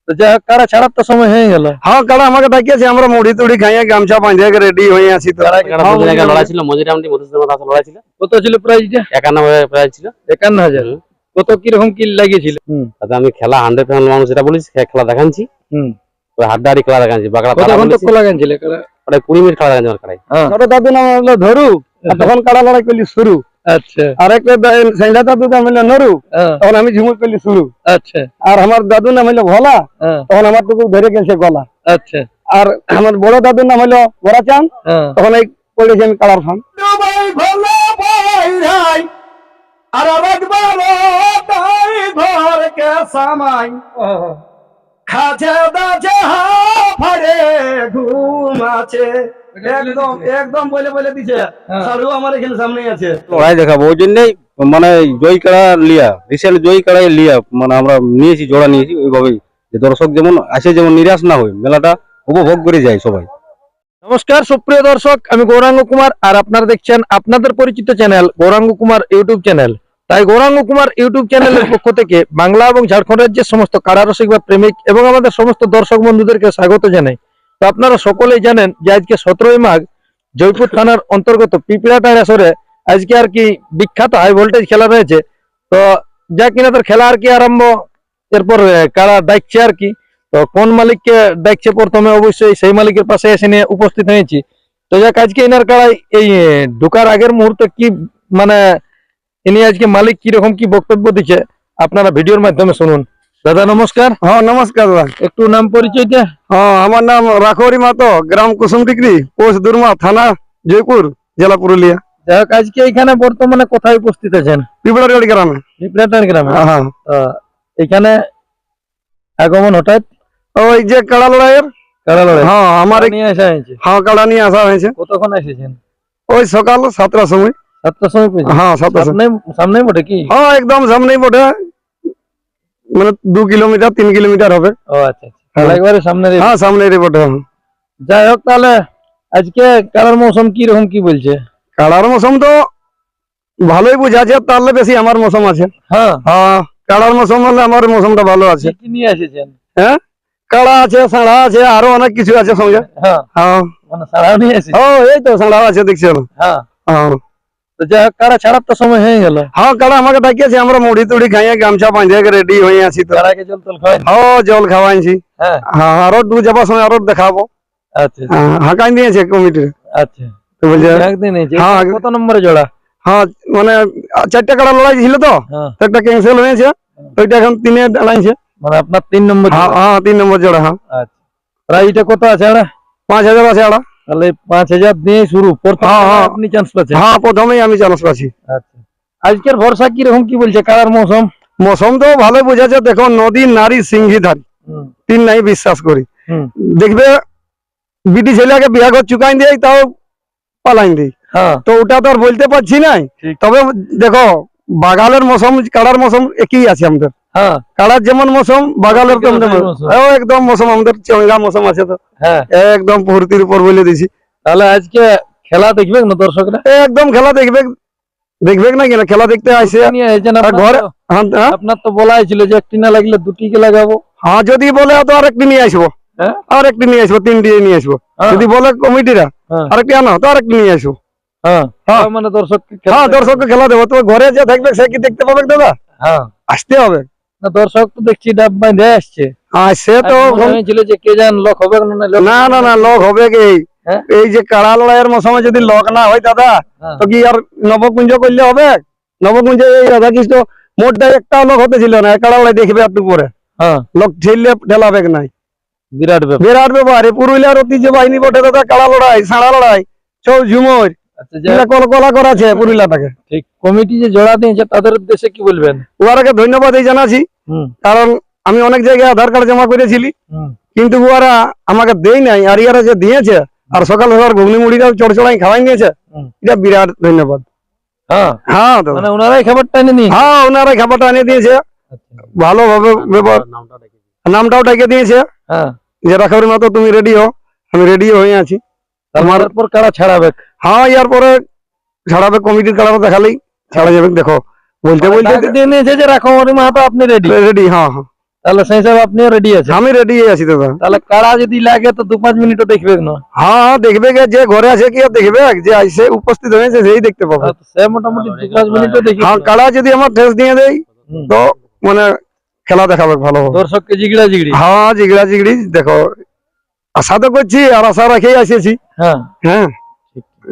তো যা কারা ছাড়ার তো সময় হয়ে গেল। হ্যাঁ কারা আমাকে ডাকিয়েছে, আমরা মুড়ি টুড়ি খাইয়ে গামছা বাঁধিয়ে রেডি হয়ে আছি। তো লড়াই ছিল মজিরামটি মধুসূদন দাস লড়াই ছিল। কত ছিল প্রাইজটা? 91 প্রাইজ ছিল। 51,000। কত কিরকম কি লাগিয়েছিল? তাতে আমি খেলা 100% মানুষ যেটা বলেছি খেলা দেখাচ্ছি। হাড্ডাহাড্ডি খেলা দেখাচ্ছি। বাগড়া কত লাগাইছিল খেলা? 20 মিনিট খেলা দেখাচ্ছি আমার খেলায়। ছোট দাদু নাম হলো ধরু, তখন কাড়া লড়াই করলি শুরু। আচ্ছা। আর একটা সাইলা দাদু নাম হলো নরু, তখন আমি ঝুমুর করলি শুরু। আচ্ছা। আর আমার দাদু নাম হলো ভোলা, তখন আমার টুকু ধরে গেছে গলা। আচ্ছা। আর আমার বড় দাদুর নাম হলো গোরাচান, তখন এই পড়েছি আমি কাড়ার ফান। আর খাজা দাজা ফাড়ে ঘুমাছে একদম একদম বলে দিছে। সারু আমার এখানে সামনেই আছে। লড়াই দেখাবো ওই জন্যই মানে জয় কাড়া লিয়া রিসেন্ট জয় কাড়াই লিয়া মানে আমরা নিয়েছি, জোড়া নিয়েছি ওইভাবেই, যে দর্শক যেমন আসে যেমন নিরাশ না হয়, মেলাটা উপভোগ করে যায় সবাই। নমস্কার সুপ্রিয় দর্শক, আমি গৌরাঙ্গ কুমার আর আপনারা দেখছেন আপনাদের পরিচিত channel Gouranga Kumar YouTube channel. তাই গৌরাঙ্গ কুমার ইউটিউব চ্যানেলের পক্ষ থেকে বাংলা এবং ঝাড়খণ্ড রাজ্যের সমস্ত কাড়ারসিক বা প্রেমিক এবং আমাদের সমস্ত দর্শক বন্ধুদেরকে স্বাগত জানাই। তো আপনারা সকলেই জানেন যে আজকে 17ই মাঘ জয়পুর থানার অন্তর্গত পিপড়াটার আসরে আজকে আর কি বিখ্যাত হাই ভোল্টেজ খেলা রয়েছে। তো যা কিনা তার খেলা আর কি আরম্ভ, এরপর কারা ডাকছে আর কি। তো কোন মালিককে ডাকছে প্রথমে অবশ্যই সেই মালিকের পাশে এসে নিয়ে উপস্থিত হয়েছি। তো যাক আজকে ইনার কাড়াই এই ঢোকার আগের মুহূর্তে কি মানে ইনি আজকে মালিক কিরকম কি বক্তব্য দিচ্ছে আপনারা ভিডিওর মাধ্যমে শুনুন। দাদা নমস্কার। হ্যাঁ নমস্কার দাদা। একটু নাম পরিচয় দে। হ্যাঁ আমার নাম রাখরি মাতো, গ্রাম কুসুমটিকরি, পোস্ট দুর্মা, থানা জয়পুর, জেলা পুরুলিয়া। যাক আজকে এখানে বর্তমানে কোথায় উপস্থিত আছেন? পিপড়াটারি গ্রামে। পিপড়াটার গ্রামে। হ্যাঁ। এখানে আগমন হঠাৎ ওই যে কাড়া লড়াইয়ের কাড়া লড়াই। হ্যাঁ আমার নিয়ে আসা হয়েছে। হ্যাঁ কাড়া নিয়ে আসা হয়েছে। কতক্ষণ এসেছেন? ওই সকাল 7টার সময়। 7টার সময় পেয়েছেন? হ্যাঁ 7টার সময়। সামনেই বটে কি? হ্যাঁ একদম সামনেই বটে, মানে 2 কিলোমিটার 3 কিলোমিটার হবে। ও আচ্ছা আচ্ছা, একবারে সামনে। হ্যাঁ সামনেই বটে। যাই হোক তাহলে আজকে কাড়ার মৌসুম কি রকম কি বলছে? কাড়ার মৌসুম তো ভালোই বুঝাচ্ছে, তাহলে বেশি আমার মৌসুম আছে। হ্যাঁ হ্যাঁ কাড়ার মৌসুম হলে আমার মৌসুমটা ভালো আছে। কি নিয়ে এসেছেন? হ্যাঁ কাড়া আছে, সাড়া আছে, আরো অনেক কিছু আছে সঙ্গে। হ্যাঁ হ্যাঁ মানে সাড়াও নিয়ে এসেছেন? ও এই তো সাড়া আছে দেখছেন। হ্যাঁ হ্যাঁ। তো যাই হোক কাড়া ছাড়ার তো সময় হয়ে গেল। হ্যাঁ কাড়া আমাকে ডাকিয়েছে, আমরা মুড়ি টুড়ি খাইয়ে গামছা বাঁধিয়ে রেডি হয়ে আছি। তো কাড়াকে জল টল খাওয়াই? হ্যাঁ জল খাওয়াইছি। হ্যাঁ হ্যাঁ আরো দু যাবার সময় আরো দেখাবো। আচ্ছা হাঁকাই দিয়েছে কমিটির। আচ্ছা তো বলছে একদিন হ্যাঁ কত নম্বরে জোড়া? হ্যাঁ মানে 4টা কাড়া লড়াই ছিল তো, একটা ক্যান্সেল হয়েছে, ওইটা এখন 3-এ দাঁড়াইছে। মানে আপনার 3 নম্বর? হ্যাঁ 3 নম্বর জোড়া। হ্যাঁ আচ্ছা প্রাইসটা কত আছে? 5,000 আছে। তাহলে 5,000 দিয়ে শুরু। আপনি চান্স পাচ্ছেন? হ্যাঁ প্রথমেই আমি চান্স পাচ্ছি। আচ্ছা আজকের ভরসা কিরকম কি বলছে কাড়ার মৌসুম? মৌসুম তো ভালোই বোঝাচ্ছে। দেখো নদী নারী সিংহীধারী, 3 নাই বিশ্বাস করি। দেখবে বিটি ছেলেকে বিয়া ঘর চুকাই দিয়ে তাও পালাইন দিই। তো ওটা তো আর বলতে পারছি না। তবে দেখো বাগালের মৌসুম কাড়ার মৌসুম একই আছে আমাদের। কাড়ার যেমন মৌসুম বাগালের তো একদম মৌসুম আমাদের চঙ্গা মৌসুম আছে। তো একদম ফুর্তির উপর বলে দিছি। তাহলে আজকে খেলা দেখবে না দর্শকরা? একদম খেলা দেখবে না কিনা, খেলা দেখতে আসে ঘরে। আপনার তো বলা হয়েছিল যে একটি না লাগলে দুটিকে লাগাবো। হ্যাঁ যদি বলে তো আরেকটি নিয়ে আসবো, আরেকটি নিয়ে আসবো, 3টি নিয়ে আসবো। যদি বলে কমিটিরা আরেকটি আনো তো আরেকটি নিয়ে আসবো। মানে দর্শককে খেলা দেবো। তো ঘরে যে থাকবে সে কি দেখতে পাবে দাদা? আসতে হবে না। দর্শক তো দেখছি ডাব বাঁধে আসছে। সে তো ছিল যে কে জান লক হবে না। না লক হবে কি? এই যে কাড়া লড়াইয়ের মৌসুমে যদি লক না হয় দাদা, তো কি আর নবকুঞ্জ করলে হবে? নবকুঞ্জ এই রাধাকৃষ্ণ মোটটা একটা লোক হতে ছিল না, কাড়া লড়াই দেখবে একটু পরে লোক ঠেললে ঠেলাবে নাই। বিরাট ব্যাপার। পুরুলিয়ার ঐতিহ্য বাহিনী বটে দাদা কাড়া লড়াই, সাড়া লড়াই, ছৌ ঝুমর কলা করাছে পুরুলিয়াটাকে। ঠিক কমিটি যে জোড়া দিয়েছে তাদের উদ্দেশ্যে কি বলবেন? ওরাকে ধন্যবাদ জানাচ্ছি, কারণ আমি অনেক জায়গায় আধার কার্ড জমা করেছিলি, কিন্তু ওরা আমাকে দেয় নাই। আর ইয়ারা যে দিয়েছে আর সকাল সকাল ঘুগনি মুড়িটা চড়চড়াই খাওয়াই নিয়েছে, এটা বিরাট ধন্যবাদ। হ্যাঁ ওনারাই খাবারটা এনে নিয়ে ওনারাই খাবারটা এনে দিয়েছে ভালোভাবে। নামটাও ডাকে দিয়েছে যে রাখারি মাতো তুমি রেডি হও। আমি রেডি হয়ে আছি। তারপর কাড়া ছাড়াবে? হ্যাঁ ইয়ার পরে ছাড়াবে, কমিটির কাড়াটা দেখালেই ছাড়া যাবে। দেখো বলতে বলতে নিয়েছে যে রাখারি মাতো আপনি রেডি? রেডি। হ্যাঁ তাহলে সেই হিসাবে আপনিও রেডি আছেন। আমি রেডি আছি দাদা। তাহলে কাড়া যদি লাগে তো 2-5 মিনিটও দেখবে না। হ্যাঁ দেখবে গে, যে ঘরে আছে কি আর দেখবে, যে আইসে উপস্থিত হয়েছে সেই দেখতে পাবে। তো সে মোটামুটি 2-5 মিনিটও দেখবে। হ্যাঁ কাড়া যদি আমার ঠেস দিয়ে দেয় তো মানে খেলা দেখাবে ভালো হবে। দর্শককে জিগড়া জিগড়ি। হ্যাঁ জিগড়া জিগড়ি দেখো, আশা তো করছি আর আশা রাখেই আসেছি। হ্যাঁ হ্যাঁ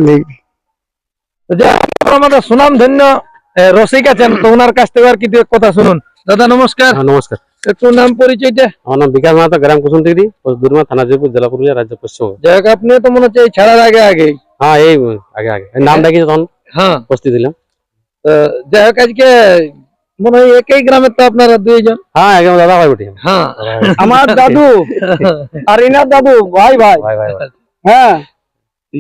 দেখবি। তো যে আমাদের সুনাম ধন্য রসিক আছেন, তো ওনার কাছ থেকে আর কি দু এক কথা শুনুন। দাদা নমস্কার, নমস্কার, একটু নাম পরিচয়টা। আমার নাম বিকাশ মাহাতো, গ্রাম কুসুমটিগড়ি, দুর্মা, থানা জয়পুর, জেলা পুরুলিয়া, রাজ্য পশ্চিমবঙ্গ। যাই হোক, আপনিও তো মনে হচ্ছে এই ছাড়ার আগে আগে। হ্যাঁ এই আগে আগে নাম ডাকি তখন হ্যাঁ উপস্থিত দিলাম। তো যাই হোক, আজকে মনে হয় একই গ্রামের তো আপনারা দুইজন। হ্যাঁ একদম দাদা ভাই বটি। হ্যাঁ আমার দাদু আর ইনার দাদু ভাই ভাই। ভাই ভাই ভাই। হ্যাঁ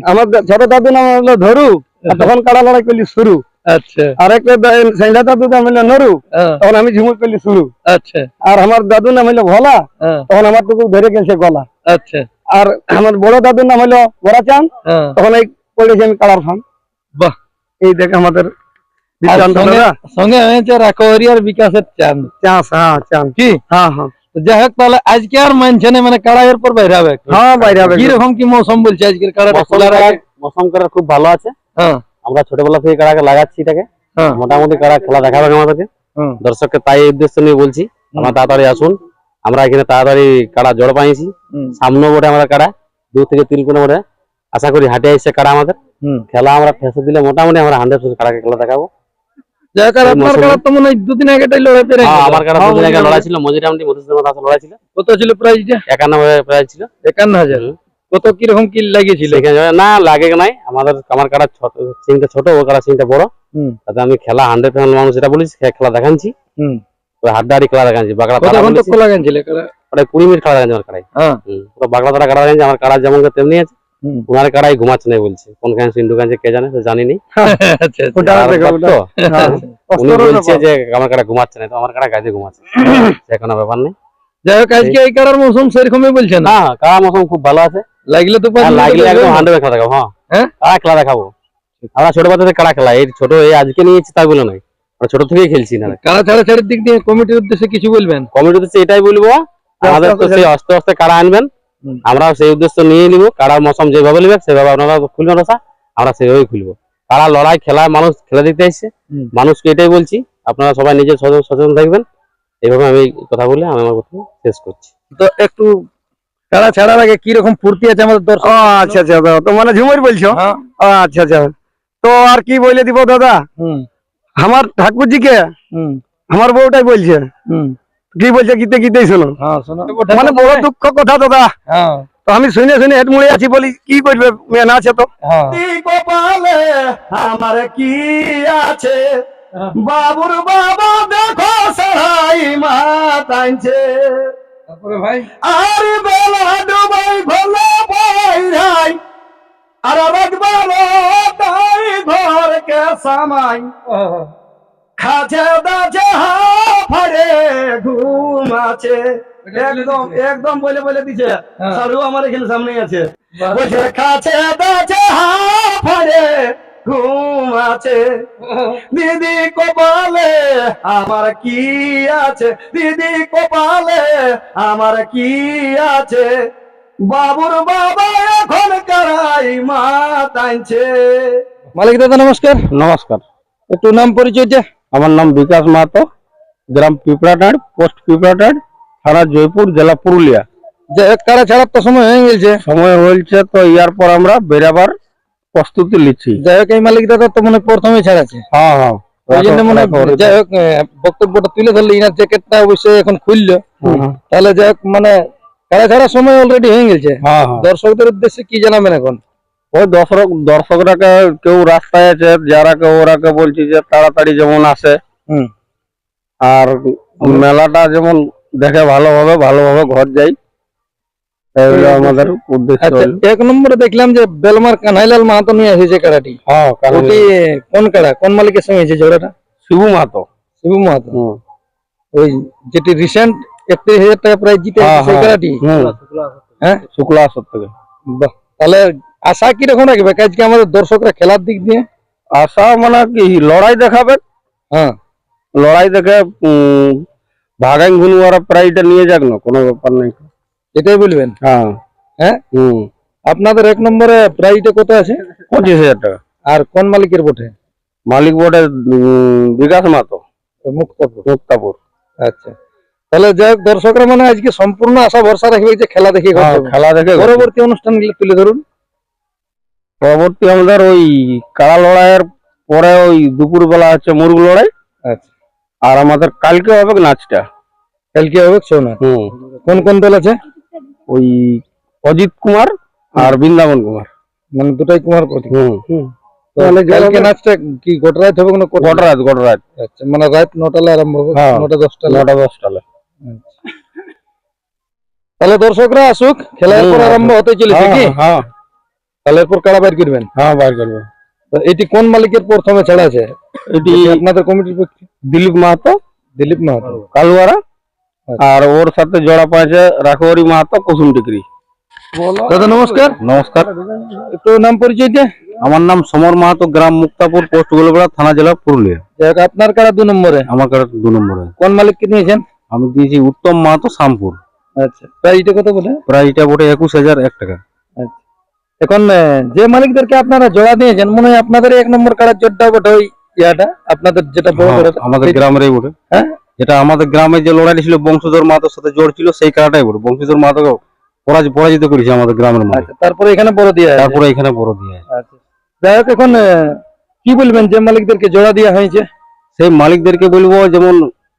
আমার ছোট দাদু নাম হলো ধরু, আর তখন কাড়া লড়াই করলি শুরু। আচ্ছা আর একটা সাইলা দাদু নাম হলো নরু, হ্যাঁ, তখন আমি ঝুমুর করলি শুরু। আচ্ছা আর আমার দাদু নাম হলো ভোলা, হ্যাঁ, তখন আমার টুকু ধরে গেছে গলা। আচ্ছা আর আমার বড় দাদুর নাম হলো বড়াচাঁদ, হ্যাঁ, তখন এই পড়েছি আমি কাড়ার ফান। বাহ। এই দেখে আমাদের আর বিজ্ঞান সঙ্গে দাদা সঙ্গে হয়েছে রাখোয়ারি আর বিকাশের চাঁদ চাঁদ। হ্যাঁ চাঁদ, কি। হ্যাঁ হ্যাঁ তো যাই হোক, তাহলে আজকে আর মানছে না, মানে কাড়াইয়ের পর বাইরে হবে। হ্যাঁ বাইরে হবে। কিরকম কি মৌসুম বলছে আজকের কাড়াটা খোলার আগে? মৌসুম করার খুব ভালো আছে। হ্যাঁ আমরা ছোটবেলা থেকে কাড়াকে লাগাচ্ছি, এটাকে হ্যাঁ মোটামুটি কাড়া খেলা দেখাবে আমাদেরকে। হ্যাঁ, দর্শককে তাই এই উদ্দেশ্য নিয়ে বলছি, আমরা তাড়াতাড়ি আসুন। আমরা এখানে তাড়াতাড়ি কাড়া জড় পাইছি, হুম, সামনে বটে আমাদের কাড়া 2 থেকে 3 কিলোমিটার। আশা করি হাটে এসে কাড়া আমাদের হুম। খেলা আমরা ফেসে দিলে মোটামুটি আমরা 100% কাড়াকে খেলা দেখাবো। যাই হোক, আর আপনার মৌসুমে- কাড়া তো মনে হয় 2 দিন আগে লড়াই পেরে হ্যাঁ, গেল। আমার কাড়া হ্যাঁ, 2 দিন আগে মধুসূদন লড়াই ছিল, মজিরামটি মধুসূদন দাস লড়াই ছিল। কত ছিল প্রাইসটা? 91 প্রাইস ছিল। 51,000। হুম। কত কিরকম কি লাগিয়েছিল? সেখানে না লাগে নাই, আমার কাড়া ছোট, সিংটা ছোট, ও কাড়া সিংটা বড়। হুম তাতে আমি খেলা 100% মানুষ যেটা বলিস খেলা দেখাচ্ছি, হুম। হাড্ডাহাড়ি খেলা দেখাচ্ছি। বাগড়া তারা কতক্ষণ তো বলেছি, খোলা গেছিল কাড়া? প্রায় 20 মিনিট খেলা দেখাচ্ছি আমার কাড়াই। হ্যাঁ পুরো বাগড়া তারা কাড়া দেখাচ্ছি, আমার কাড়া যেমন তেমনি আছে। হুম। ওনার কাড়াই ঘুমাচ্ছে না বলছে, কোনখানে সিন্ধু কাছে কে জানে, তো জানিনি। আচ্ছা ওটা আর দেখো, বাদ ওটা তো, হ্যাঁ, উনি অস্ত্রের বলছে ব্যাপার। যে আমার কাড়া ঘুমাচ্ছে না, তো আমার কাড়া গাছে ঘুমাচ্ছে, সে কোনো ব্যাপার নেই। যাই হোক, আজকে এই কাড়ার মৌসুম সেরকমই বলছে না। না কাড়া মৌসুম খুব ভালো আছে, লাগলে তো আর লাগলে একদম 100% খেলা দেখাবো। হ্যাঁ? হ্যাঁ কাড়া খেলা দেখাবো। আমরা ছোট বাচ্চাদের কাড়া খেলা, এই ছোট এই আজকে নিয়েছি তাই বলে নয়, আমরা ছোট থেকেই খেলছি না। কাড়া ছাড়াছাড়ির দিক দিয়ে কমিটির উদ্দেশ্যে কিছু বলবেন? কমিটি হচ্ছে এটাই বলবো, আমাদের তো সেই আস্তে আস্তে কাড়া আনবেন, হুম। আমরা সেই উদ্দেশ্য নিয়ে নিব। কাড়ার মৌসুম যেভাবে নেবে সেভাবে আপনারা খুলবেন রসা, আমরা সেভাবেই খুলবো। কাড়া লড়াই খেলা মানুষ খেলা দেখতে আসছে, হুম। মানুষকে এটাই বলছি, আপনারা সবাই নিজে সচেতন থাকবেন। এইভাবে আমি কথা বলে আমি আমার কথা শেষ করছি। তো একটু কাড়া ছাড়ার আগে কি রকম ফুর্তি আছে আমাদের দর্শক? ও আচ্ছা আচ্ছা দাদা, তো মানে ঝুমুর বলছো? হ্যাঁ ও, আচ্ছা আচ্ছা। তো আর কি বলে দিব দাদা, হুম আমার ঠাকুরজিকে হুম আমার বউটাই বলছে। হুম। কি বলছে গীতে গীতেই শুনো, হ্যাঁ শোনো। মানে বড় দুঃখ কথা দাদা। হ্যাঁ তো আমি শুনে শুনে হেড মুড়ে আছি, বলি কি করবে, মেন আছে তো। হ্যাঁ কপালে আমার কি আছে, বাবুর বাবা দেখো সহাই মাতাইছে, তারপরে ভাই আর বেলা ডুবাই ভোলা বইরাই, আর রাখবার তাই ঘরকে সামাই, খাছে দাছে হাফারে ঘুম আছে। একদম একদম বলে বলে দিছে, হ্যাঁ। সারু আমার এখানে সামনেই আছে। বলছে খাছে দাছে হাফারে ঘুম আছে, দিদি কপালে আমার কি আছে, দিদি কপালে আমার কি আছে, বাবুর বাবা এখন কারাই মাতাইছে। মালিক দাদা নমস্কার, নমস্কার, একটু নাম পরিচয়টা। আমার নাম বিকাশ মাহাতো, গ্রাম পিপড়াটাড়, পোস্ট পিপড়াটাড়, থানা জয়পুর, জেলা পুরুলিয়া। যে কাড়া ছাড়ার তো সময় হয়ে গেছে। সময় হয়েছে, তো ইয়ার পর আমরা বেরাবার প্রস্তুতি নিচ্ছি। যাই হোক, এই মালিক দাদা তো মনে হয় প্রথমে ছাড়াছে, হ্যাঁ হ্যাঁ, ওই জন্য মনে হয় যাই হোক বক্তব্যটা তুলে ধরলে। ইনার জ্যাকেটটা অবশ্যই এখন খুললো, তাহলে যাই হোক মানে কাড়া ছাড়ার সময় অলরেডি হয়ে গেছে। হ্যাঁ হ্যাঁ, দর্শকদের উদ্দেশ্যে কি জানাবেন এখন? ওই দর্শকরাকে কেউ রাস্তায় আছে, যারা কেউ ওরাকে বলছি যে তাড়াতাড়ি যেমন আসে, হুম আর মেলাটা যেমন দেখে ভালোভাবে ঘর যাই, এই হলো আমাদের উদ্দেশ্য। আচ্ছা, 1 নম্বরে দেখলাম যে বেলমার কানাইলাল মাহাতো নিয়ে এসেছে কাড়াটি। হ্যাঁ, ওটি কোন কাড়া, কোন মালিকের সঙ্গে হয়েছে ঝগড়াটা? শিবু মাহাতো। শিবু মাহাতো, হুম, ওই যেটি রিসেন্ট 31,000 টাকা প্রাইজ জিতে হ্যাঁ, সেই হ্যাঁ। কাড়াটি। হুম, হ্যাঁ শুক্লা আসর থেকে। বাহ, তাহলে আশা কিরকম রাখবে আজকে আমাদের দর্শকরা খেলার দিক দিয়ে? আশা মানে কি লড়াই দেখাবে, হ্যাঁ লড়াই দেখে ভাগাই গুনু ওরা প্রাইজটা নিয়ে যাক না, কোনো ব্যাপার নেই। এটাই বলবেন? হ্যাঁ হ্যাঁ, হুম, আপনাদের 1 নম্বরে প্রাইজটা কত আছে? 25,000 টাকা। আর কোন মালিকের বটে? মালিক বোর্ডে বিকাশ মাতো, মুক্তাপুর। মুক্তাপুর। আচ্ছা, তাহলে যাই হোক, দর্শকরা মানে আজকে সম্পূর্ণ আশা ভরসা রাখবে যে খেলা দেখে হ্যাঁ, খেলা দেখে পরবর্তী অনুষ্ঠান গুলো তুলে ধরুন। পরবর্তী আমাদের ওই কাড়া লড়াইয়ের পরে ওই দুপুর বেলা হচ্ছে মুরগ লড়াই। আচ্ছা, আর আমাদের কালকে হবে নাচটা। কালকে হবে ছৌ নাচ। কোন কোন দল আছে? ওই অজিত কুমার আর বৃন্দাবন কুমার, মানে দুটাই কুমার প্রতীক। তো তাহলে কালকে নাচটা কি গোটা রাত হবে না? গোটা রাত। আচ্ছা, মানে রাত 9টালে আরম্ভ হবে? হ্যাঁ। 9টা-10টা? 9টা-10টা। তাহলে দর্শকরা আসুক, খেলা এরপর আরম্ভ হতে চলেছে কি? হ্যাঁ তাহলে এরপর কাড়া বাইর করবেন। হ্যাঁ, বার করবো। তো এটি কোন মালিকের প্রথমে ছাড়া আছে? এটি এটি আপনাদের কমিটির পক্ষে? দিলীপ মাহাতো, দিলীপ মাহাতো। কালুয়ারা। আচ্ছা। আর ওর সাথে জোড়া পাঁচে রাখোয়ারি মাহাতো, কুসুম টিকরি। দাদা নমস্কার, নমস্কার। একটু নাম পরিচয় দিয়ে। আমার নাম সমর মাহাতো, গ্রাম মুক্তাপুর, পোস্ট গোলপাড়া, থানা জেলা পুরুলিয়া। যাই হোক, আপনার কাড়া 2 নম্বরে। আমার কাছে 2 নম্বরে কোন মালিককে নিয়েছেন? আমি দিয়েছি উত্তম মাহাতো, শামপুর। আচ্ছা, প্রাইসটা কত বলে? প্রাইসটা বটে 21,001 টাকা। আচ্ছা, এখন যে মালিকদেরকে আপনারা জোড়া দিয়েছেন, মনে হয় আপনাদের 1 নম্বর কাড়ার জোরটা বটে ওই ইয়াটা, আপনাদের যেটা বড় হ্যাঁ, করে আমাদের গ্রামেরই বটে। হ্যাঁ, যেটা আমাদের গ্রামে যে লড়াই ছিল বংশধর মাহাতোর সাথে জোর ছিল, সেই খেলাটাই বটে। বংশধর মাহাতোকে পরাজিত করেছে আমাদের গ্রামের মানুষ। আচ্ছা, তারপরে এখানে বড় দিয়ে আছে। তারপরে এখানে বড় দিয়ে আছে। আচ্ছা, যাই হোক, এখন কি বলবেন যে মালিকদেরকে জোড়া দেওয়া হয়েছে? সেই মালিকদেরকে বলবো, যেমন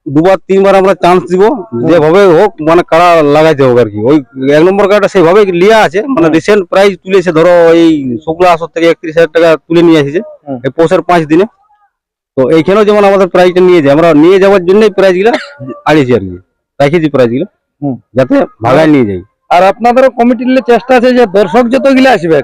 2-3 বার আমরা চান্স দিব, যেভাবে হোক মানে কাড়া লাগাইতে হোক আর কি। ওই 1 নম্বর কাড়াটা সেইভাবে লিয়া আছে, মানে রিসেন্ট প্রাইজ তুলেছে। ধরো এই শুক্লা আসর থেকে 31,000 টাকা তুলে নিয়ে আসছে এই পৌষের 5 দিনে। তো এইখানেও যেমন আমাদের প্রাইজটা নিয়ে যায়, আমরা নিয়ে যাওয়ার জন্যই প্রাইজ গুলা আড়িয়েছি আর কি, রাখিছি প্রাইজ গুলা যাতে ভাগায় নিয়ে যাই। আর আপনাদের কমিটির চেষ্টা আছে যে দর্শক যতগুলো আসবে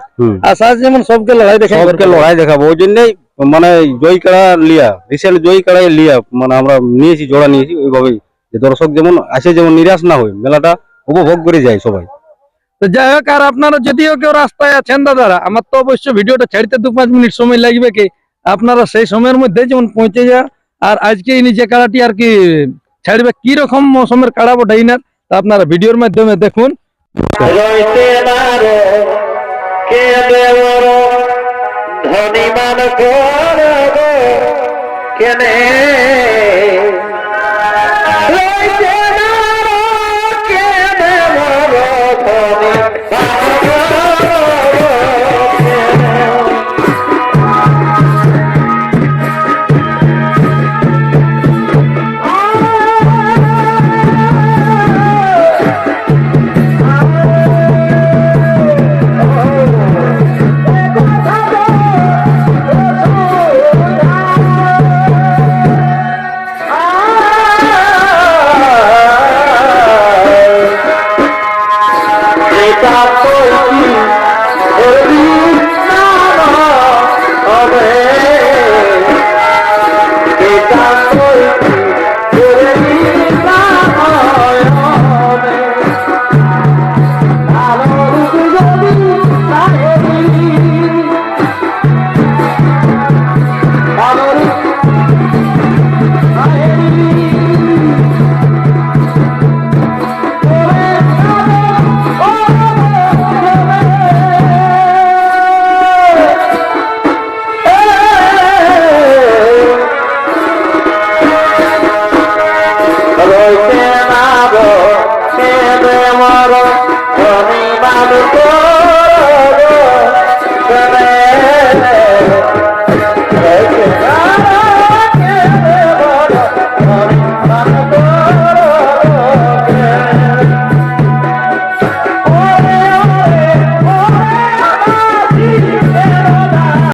আশা আছে যেমন সবকে লড়াই দেখাবো, সবকে লড়াই দেখাবো। ওই জন্যই মানে জয়ী কাড়া লিয়া, রিসেন্ট জয়ী কাড়াই লিয়া মানে আমরা নিয়েছি, জোড়া নিয়েছি ওইভাবেই, যে দর্শক যেমন আসে যেমন নিরাশ না হয়, মেলাটা উপভোগ করে যায় সবাই। তো যাই হোক, আর আপনারা যদিও কেউ রাস্তায় আছেন দাদারা, আমার তো অবশ্য ভিডিওটা ছাড়তে 2-5 মিনিট সময় লাগবে, কি আপনারা সেই সময়ের মধ্যে যেমন পৌঁছে যা। আর আজকে ইনি যে কাড়াটি আর কি ছাড়বে, কি রকম মৌসুমের কাড়া বটাই না, তা আপনারা ভিডিওর মাধ্যমে দেখুন। Stop.